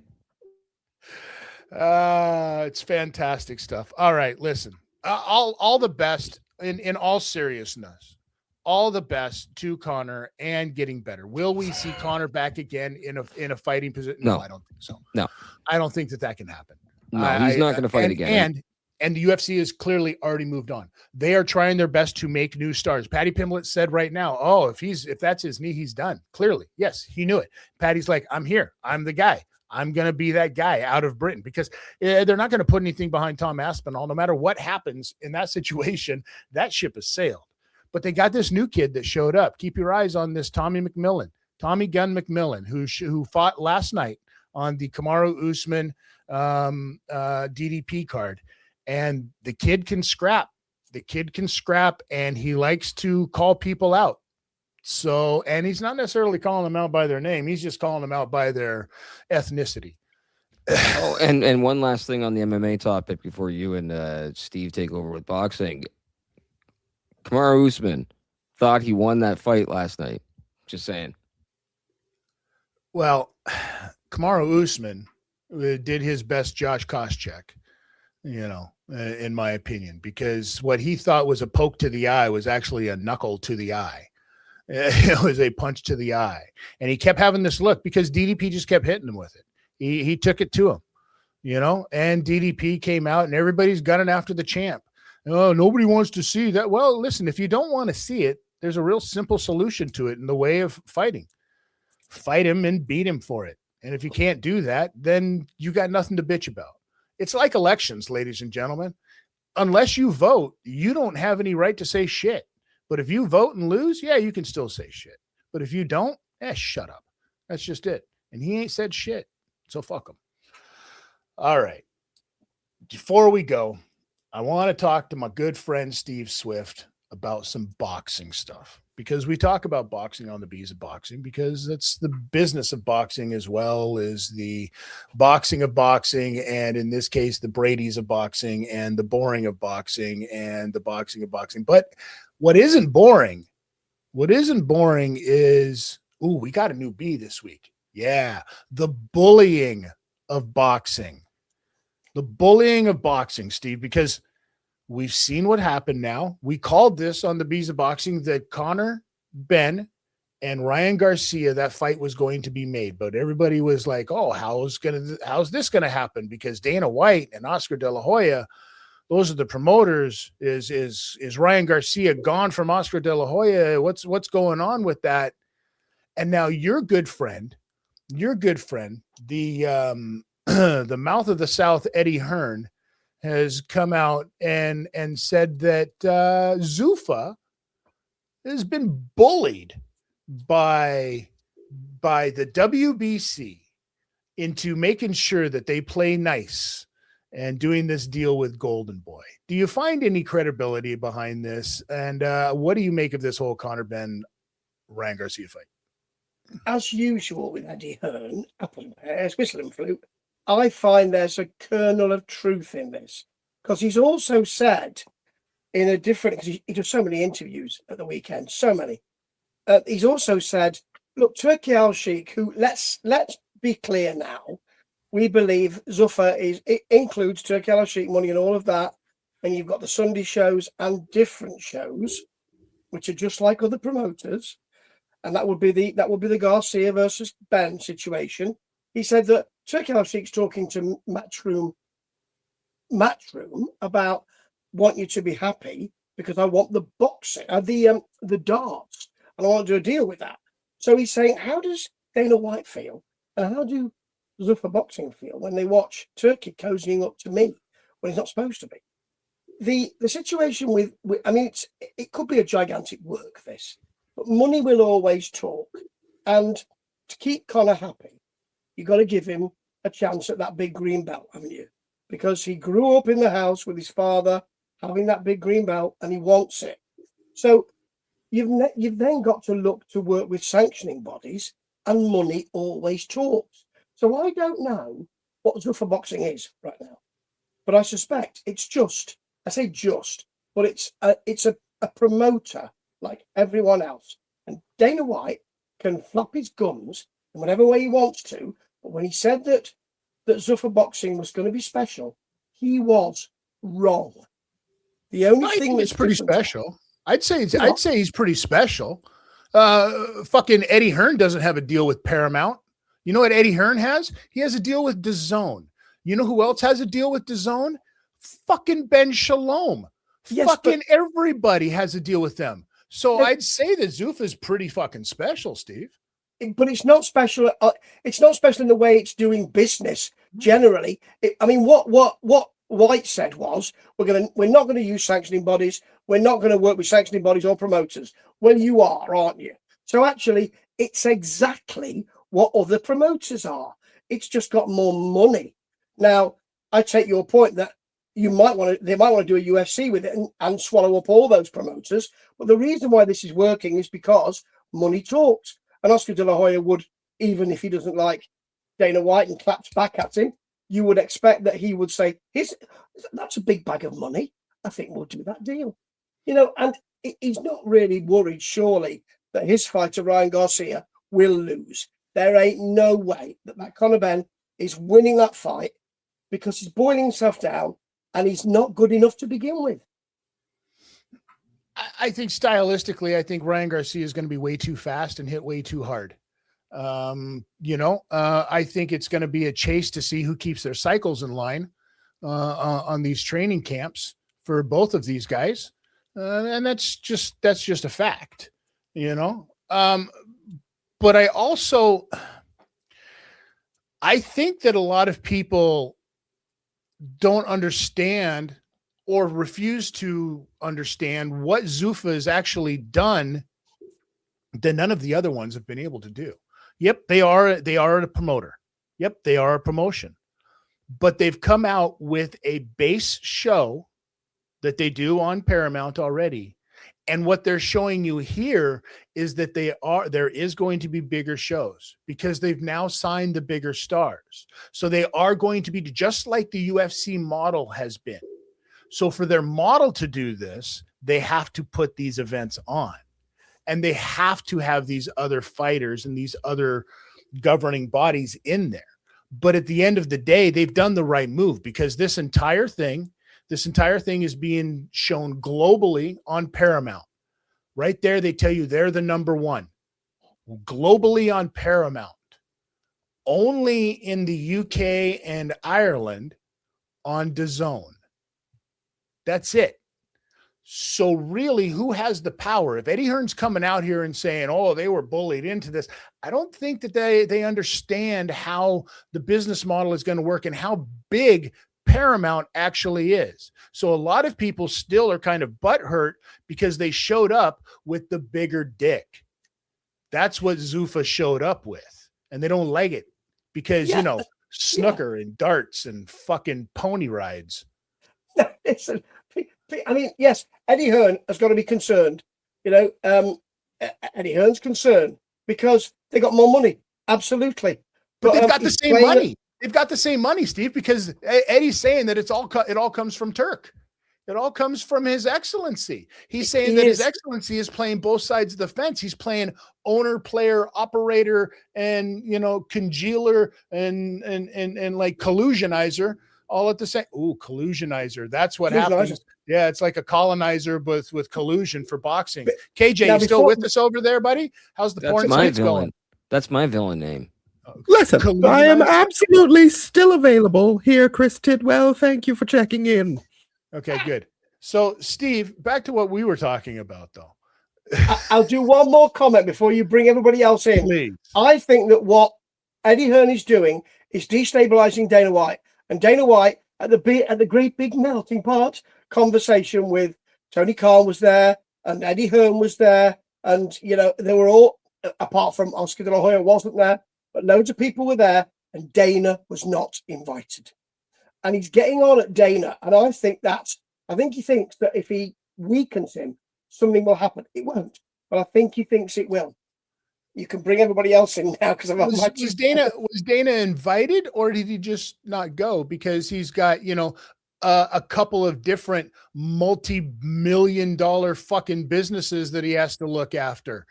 It's fantastic stuff. All right, listen. All the best in all seriousness. All the best to Conor and getting better. Will we see Conor back again in a fighting position? No, I don't think so. No, I don't think that can happen. No, he's not going to fight again. And the UFC has clearly already moved on. They are trying their best to make new stars. Paddy Pimblett said right now, if that's his knee, he's done. Clearly, yes, he knew it. Paddy's like, I'm here. I'm the guy. I'm going to be that guy out of Britain because they're not going to put anything behind Tom Aspinall. No matter what happens in that situation, that ship has sailed. But they got this new kid that showed up. Keep your eyes on this Tommy Gunn McMillan, who fought last night on the Kamaru Usman DDP card. And the kid can scrap. And he likes to call people out. So, and he's not necessarily calling them out by their name. He's just calling them out by their ethnicity. Oh, and one last thing on the MMA topic before you and Steve take over with boxing. Kamaru Usman thought he won that fight last night. Just saying. Well, Kamaru Usman did his best Josh Koscheck, in my opinion, because what he thought was a poke to the eye was actually a knuckle to the eye. It was a punch to the eye. And he kept having this look because DDP just kept hitting him with it. He took it to him, and DDP came out and everybody's gunning after the champ. Oh, nobody wants to see that. Well, listen, if you don't want to see it, there's a real simple solution to it in the way of fighting. Fight him and beat him for it. And if you can't do that, then you got nothing to bitch about. It's like elections, ladies and gentlemen. Unless you vote, you don't have any right to say shit. But if you vote and lose, yeah, you can still say shit. But if you don't, shut up. That's just it. And he ain't said shit. So fuck him. All right. Before we go, I want to talk to my good friend Steve Swift about some boxing stuff because we talk about boxing on the Bees of Boxing because that's the business of boxing as well as the boxing of boxing. And in this case, the Bradies of boxing and the boring of boxing and the boxing of boxing. But what isn't boring is, we got a new B this week. Yeah. The bullying of boxing. The bullying of boxing, Steve, because we've seen what happened now. We called this on the Bees of Boxing that Conor Ben and Ryan Garcia, that fight was going to be made, but everybody was like, "Oh, how's this gonna happen?" Because Dana White and Oscar De La Hoya, those are the promoters. Is Ryan Garcia gone from Oscar De La Hoya? What's going on with that? And now your good friend, the the mouth of the South, Eddie Hearn, has come out and said that Zuffa has been bullied by the WBC into making sure that they play nice and doing this deal with Golden Boy. Do you find any credibility behind this? And what do you make of this whole Conor Benn Ryan Garcia fight? As usual with Eddie Hearn, apple and pears, whistle and flute, I find there's a kernel of truth in this, because he's also said in a different, because he does so many interviews at the weekend, so many. He's also said, look, Turki Al-Sheikh, who let's be clear now, we believe Zuffa it includes Turki Al-Sheikh money and all of that, and you've got the Sunday shows and different shows, which are just like other promoters, and that would be the Garcia versus Ben situation. He said that Turki Al-Sheikh's talking to Matchroom about want you to be happy because I want the boxing, the darts, and I want to do a deal with that. So he's saying, how does Dana White feel, and how do Zuffa boxing feel when they watch Turki cozying up to me when he's not supposed to be? The situation with I mean, it could be a gigantic work, this, but money will always talk, and to keep Conor happy, you got to give him a chance at that big green belt, haven't you? Because he grew up in the house with his father having that big green belt, and he wants it. So you've then got to look to work with sanctioning bodies, and money always talks. So I don't know what Zuffa boxing is right now, but I suspect it's just, I say just, but it's a promoter like everyone else. And Dana White can flap his gums in whatever way he wants to, but when he said that Zuffa boxing was going to be special, he was wrong. The only thing that's pretty special. I'd say he's pretty special. Fucking Eddie Hearn doesn't have a deal with Paramount. You know what Eddie Hearn has? He has a deal with DAZN. You know who else has a deal with DAZN? Fucking Ben Shalom. Yes, fucking everybody has a deal with them. So I'd say that Zuffa is pretty fucking special, Steve. But it's not special. It's not special in the way it's doing business generally. I mean, what White said was, we're not going to use sanctioning bodies. We're not going to work with sanctioning bodies or promoters. Well, you are, aren't you? So actually, it's exactly what other promoters are. It's just got more money. Now, I take your point that they might want to do a UFC with it and swallow up all those promoters. But the reason why this is working is because money talks. And Oscar De La Hoya would, even if he doesn't like Dana White and claps back at him, you would expect that he would say, that's a big bag of money. I think we'll do that deal. You know, and he's not really worried, surely, that his fighter, Ryan Garcia, will lose. There ain't no way that Conor Benn is winning that fight, because he's boiling himself down and he's not good enough to begin with. I think stylistically, I think Ryan Garcia is going to be way too fast and hit way too hard. I think it's going to be a chase to see who keeps their cycles in line on these training camps for both of these guys. And that's just a fact, but I think that a lot of people don't understand or refuse to understand what Zuffa has actually done that none of the other ones have been able to do. Yep, they are a promoter. Yep, they are a promotion. But they've come out with a base show that they do on Paramount already. And what they're showing you here is that there is going to be bigger shows because they've now signed the bigger stars. So they are going to be just like the UFC model has been. So for their model to do this, they have to put these events on, and they have to have these other fighters and these other governing bodies in there. But at the end of the day, they've done the right move, because this entire thing is being shown globally on Paramount. Right there, they tell you they're the number one globally on Paramount, only in the UK and Ireland on DAZN. That's it. So really, who has the power? If Eddie Hearn's coming out here and saying, oh, they were bullied into this, I don't think that they understand how the business model is going to work and how big Paramount actually is. So a lot of people still are kind of butthurt because they showed up with the bigger dick. That's what Zuffa showed up with. And they don't like it because, you know, snooker and darts and fucking pony rides. Listen, I mean, yes, Eddie Hearn has got to be concerned. You know, Eddie Hearn's concerned because they got more money. Absolutely. But they've got the same money. They've got the same money, Steve, because Eddie's saying that it all comes from Turk. It all comes from His Excellency. He's saying that His Excellency is playing both sides of the fence. He's playing owner, player, operator, and, you know, congealer and like collusionizer all at the same. Ooh, collusionizer. That's what happens. Yeah, it's like a colonizer, but with collusion for boxing. KJ, you still with us over there, buddy? How's the porn sites going? That's my villain name. Listen, I am absolutely still available here, Chris Tidwell. Thank you for checking in. Okay, good. So, Steve, back to what we were talking about, though. I'll do one more comment before you bring everybody else in. Please. I think that what Eddie Hearn is doing is destabilizing Dana White. And Dana White, at the great big melting pot conversation with Tony Khan was there, and Eddie Hearn was there, and, you know, they were all, apart from Oscar De La Hoya wasn't there, but loads of people were there, and Dana was not invited. And he's getting on at Dana, and I think he thinks that if he weakens him, something will happen. It won't, but I think he thinks it will. You can bring everybody else in now because was Dana invited, or did he just not go because he's got, you know, a couple of different multi-million-dollar fucking businesses that he has to look after?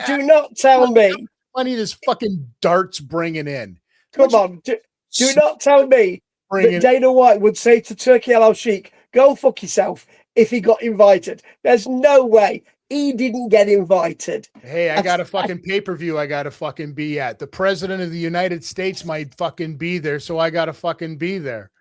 Do not tell me money this fucking darts bringing in. Come on, do not tell me that Dana White would say to Turkey Al Sheikh, "Go and fuck yourself," if he got invited. There's no way. He didn't get invited. Hey, I got a fucking pay-per-view I got to fucking be at. The president of the United States might fucking be there, so I got to fucking be there.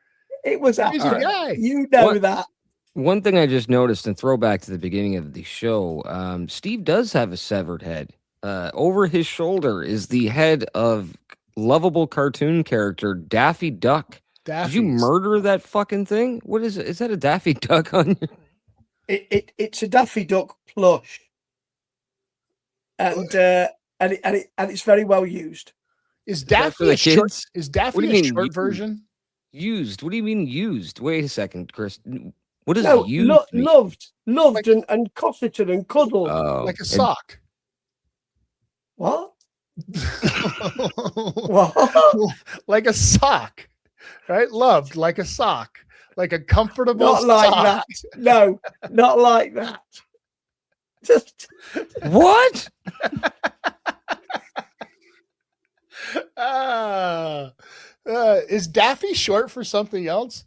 It was a guy. You know that. One thing I just noticed, and throwback to the beginning of the show, Steve does have a severed head. Over his shoulder is the head of lovable cartoon character Daffy Duck. Did you murder that fucking thing? What is it? Is that a Daffy Duck on your... It's a Daffy Duck plush, and it's very well used. Is Daffy a short? Is Daffy a short version? Used? What do you mean used? Wait a second, Chris. What is used? Loved, like, and cosseted and cuddled, like a sock. What? What? Like a sock, right? Loved like a sock. Like a comfortable not like sock. that. No, not like that. Just what? Is Daffy short for something else?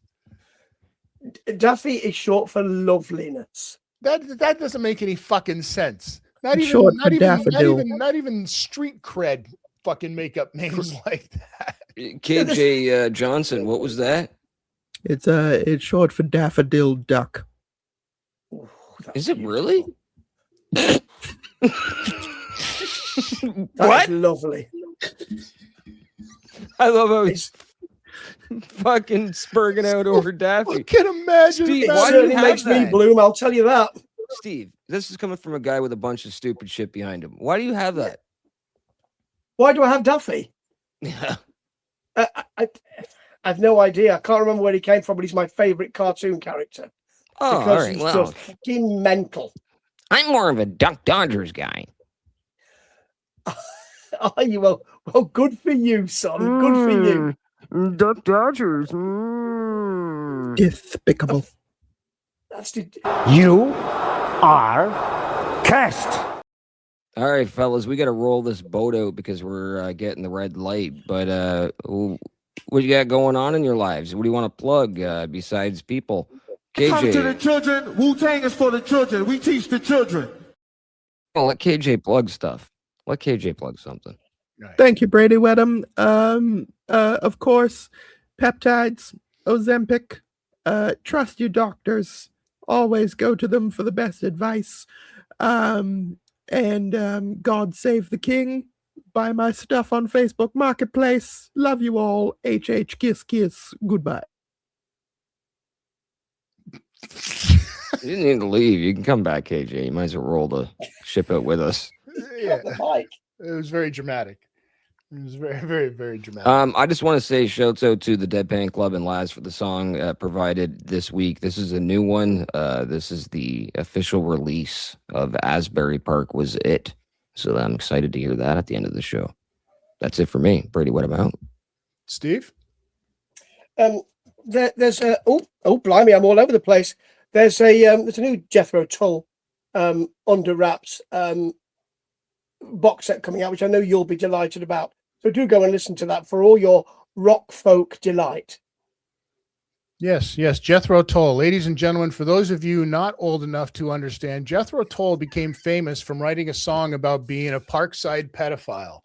Daffy is short for loveliness. That doesn't make any fucking sense. Not even street cred fucking makeup names like that. KJ Johnson, what was that? It's short for Daffodil Duck. Ooh, is it really? What? Lovely. I love how he's fucking spurging out over Daffy. I can imagine. Steve, it certainly makes me bloom, I'll tell you that. Steve, this is coming from a guy with a bunch of stupid shit behind him. Why do you have that? Why do I have Daffy? Yeah. I've no idea. I can't remember where he came from, but he's my favorite cartoon character. Oh, because all right. He's well, just fucking mental. I'm more of a Duck Dodgers guy. Are you? Well, good for you, son. Good for you. Duck Dodgers. Despicable. You are cursed. All right, fellas, we got to roll this boat out because we're getting the red light. But what you got going on in your lives? What do you want to plug besides people? KJ. Come to the children. Wu-Tang is for the children. We teach the children. Well, let KJ plug stuff. Let KJ plug something. Right. Thank you, Bradie Wedham. Of course, peptides, Ozempic. Trust your doctors. Always go to them for the best advice. God Save the King. Buy my stuff on Facebook Marketplace. Love you all. HH kiss kiss. Goodbye. You didn't need to leave. You can come back, KJ. You might as well roll the ship out with us. Yeah, The mic. it was very dramatic. It was very, very, very dramatic. I just want to say shouts out to the Deadpan Club and Laz for the song provided this week. This is a new one. This is the official release of Asbury Park Was It. So I'm excited to hear that at the end of the show. That's it for me. Bradie, what about? Steve? There's a blimey, I'm all over the place. There's a new Jethro Tull under wraps box set coming out, which I know you'll be delighted about. So do go and listen to that for all your rock folk delight. Yes, Jethro Tull. Ladies and gentlemen, for those of you not old enough to understand, Jethro Tull became famous from writing a song about being a parkside pedophile.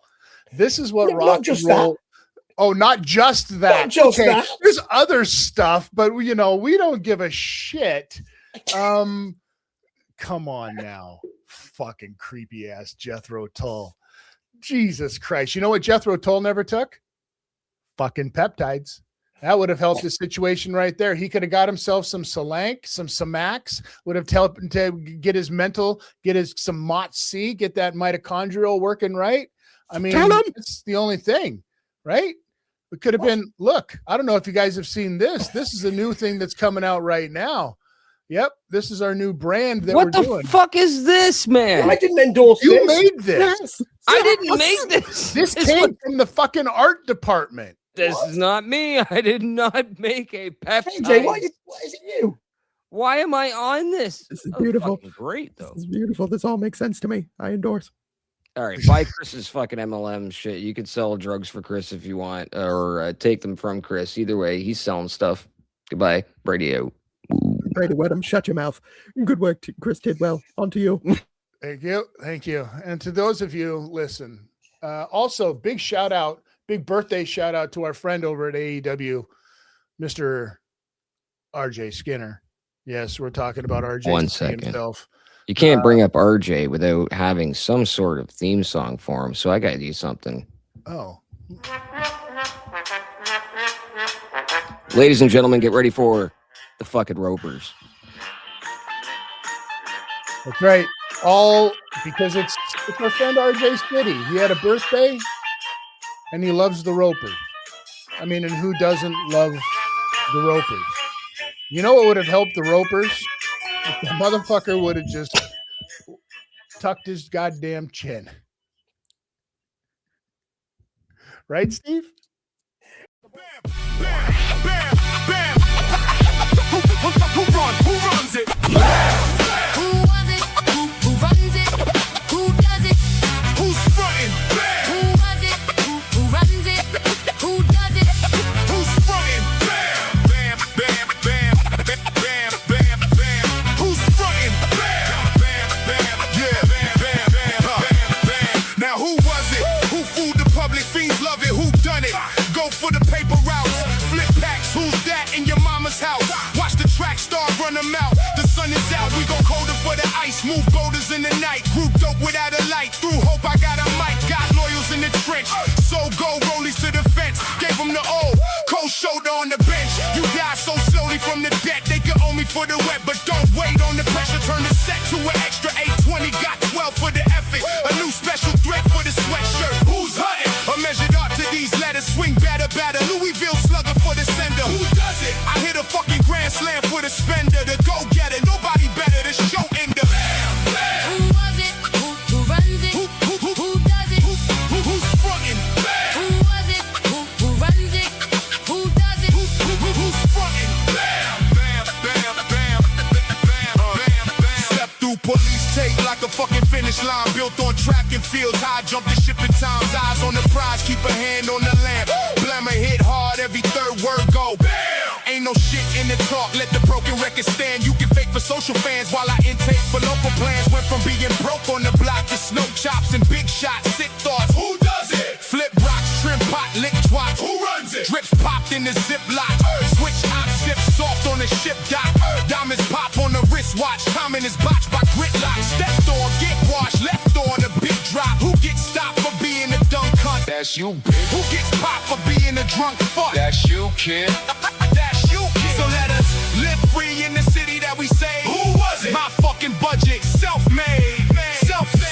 This is what rock and roll. Oh, not just that. Not just that. There's other stuff, but we don't give a shit. Come on now. Fucking creepy ass Jethro Tull. Jesus Christ. You know what Jethro Tull never took? Fucking peptides. That would have helped the situation right there. He could have got himself some Salank, some Samax, would have helped him to get his mental, some Mott C, get that mitochondrial working right. I mean, it's the only thing, right? It could have been, look, I don't know if you guys have seen this. This is a new thing that's coming out right now. Yep, this is our new brand that we're doing. What the fuck is this, man? I didn't endorse You this. made this. Yes. I didn't make this. This came from the fucking art department. This is not me. I did not make a peptide. KJ, why is it you? Why am I on this? This is beautiful. Fucking great, though. This is beautiful. This all makes sense to me. I endorse. All right, buy Chris's fucking MLM shit. You could sell drugs for Chris if you want, or take them from Chris. Either way, he's selling stuff. Goodbye, Bradie out. Bradie Wedham, shut your mouth. Good work, Chris Tidwell. On to you. Thank you. And to those of you, listen, also big birthday shout out to our friend over at AEW, Mr. RJ Skinner. Yes, we're talking about RJ. 1 second. Himself. You can't bring up RJ without having some sort of theme song for him, so I got to do something. Oh. Ladies and gentlemen, get ready for the fucking Ropers. That's right. All because it's our friend RJ's City. He had a birthday and he loves the Ropers. I mean, and who doesn't love the Ropers? You know what would have helped the Ropers? If the motherfucker would have just tucked his goddamn chin. Right, Steve? Bam, bam, bam, bam. Who runs it? Who was it? Who runs it? Who does it? Who's frontin'? Bam. Who was it? Who runs it? Who does it? Who's frontin'? Bam, bam, bam, bam, bam, bam, bam. Who's frontin'? Bam, bam, bam, yeah, bam, bam, bam, bam, bam. Now who was it? Who fooled the public? Fiends love it. Who done it? Go for the paper routes. Flip packs. Who's that in your mama's house? Watch the track star run them out. The sun is out. We go colder for the ice. Move boulders in the night. Group dope without a light. Through hope I got a mic. Got loyals in the trench. So go rollies to the fence. Gave them the old cold shoulder on the bench. You die so slowly from the debt. They can owe me for the wet, but don't wait on the pressure. Turn the set to an extra 820. Got 12 for the effort. A new special threat for the sweatshirt. Who's hunting? A measured up to these letters. Swing batter. Louisville slugger for the sender. Who does it? I hit a fucking grand slam for the spender. The go-getter. Nobody better. The show ender. Who was it? Who runs it? Who does it? Who's frontin'? Who was it? Who runs it? Who does it? Who's frontin'? Bam, bam, bam, bam, bam, bam, bam. Step through police tape like a fucking finish line. Built on track and fields. High jump the shipping times. Eyes on the prize. Keep a hand on the lamp. Blammer hit hard. Every third word go. Bam. Ain't no shit in the talk. Let the pro broken record stand. You can fake for social fans while I intake for local plans. Went from being broke on the block to snow chops and big shots. Sick thoughts. Who does it? Flip rocks, shrimp pot, lick twat. Who runs it? Drips popped in the ziplock. Switch hot, sip soft on the ship dock. Diamonds pop on the wristwatch. Timing is botched by gridlock. Stepped on, get washed, left on a big drop. Who gets stopped for being a dumb cunt? That's you, bitch. Who gets popped for being a drunk fuck? That's you, kid. That's you, kid. So let us live free in the city that we say. Who was it? My fucking budget, self-made. Self-made.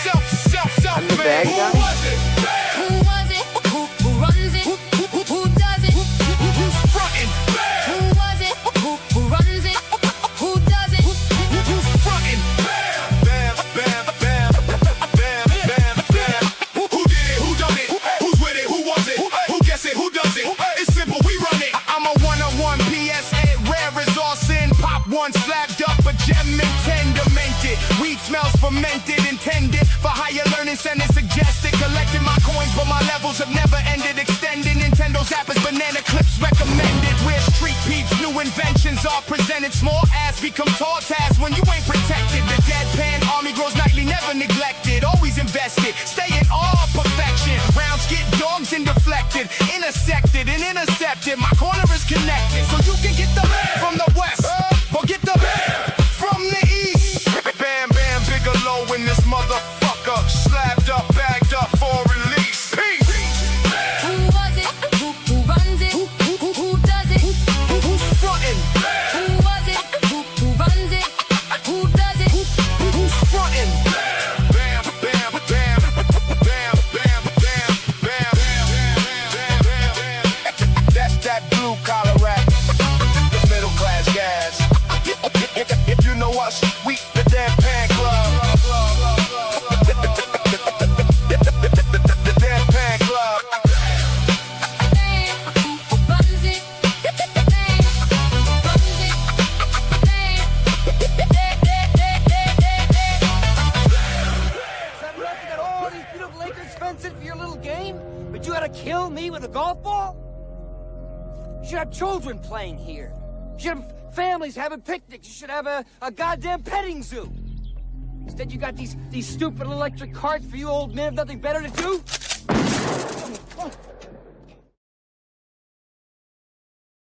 I'm the bad guy? Who was it? Who was it? Who runs it? Who does it? Who's frontin'? Who was it? Who runs it? Who does it? Who's frontin'? Bam, bam, bam, bam, bam, bam. Who did it? Who done it? Who's with it? Who was it? Who gets it? Who does it? It's simple, we run it. I'm a one-on-one PSA, rare as all sin. Pop one, slapped up a gem and tender minted. Weed smells fermented, intended for higher learning, sending suggested. Collecting my coins, but my levels have never ended. Extending Nintendo zappers, banana clips recommended. Where street peeps, new inventions are presented. Small ass become tall tasks when you ain't protected. The deadpan army grows nightly, never neglected. Always invested, stay in awe of perfection. Rounds get dogs and deflected, intersected and intercepted. My corner is connected, so you can get the from the west, or get the from the east. Bam, bam, Bigelow in this motherfucker. Slapped up, bagged up for release. Peace. Who was it? Who runs it? Who does it? Who's frontin'? Who was it? Who runs it? Who does it? Who's frontin'? Bam, bam, bam, bam, bam, bam, bam, bam, bam. That's that blue collar rap, the middle class gas. If you know us, we the damn pan club. The damn pan club. Who runs it? Who runs it? You got all these beautiful acres fenced in for your little game, but you gotta kill me with a golf ball? You should have children playing here. You should have families having picnics. You should have a goddamn petting zoo. Instead, you got these stupid electric carts for you old men with nothing better to do.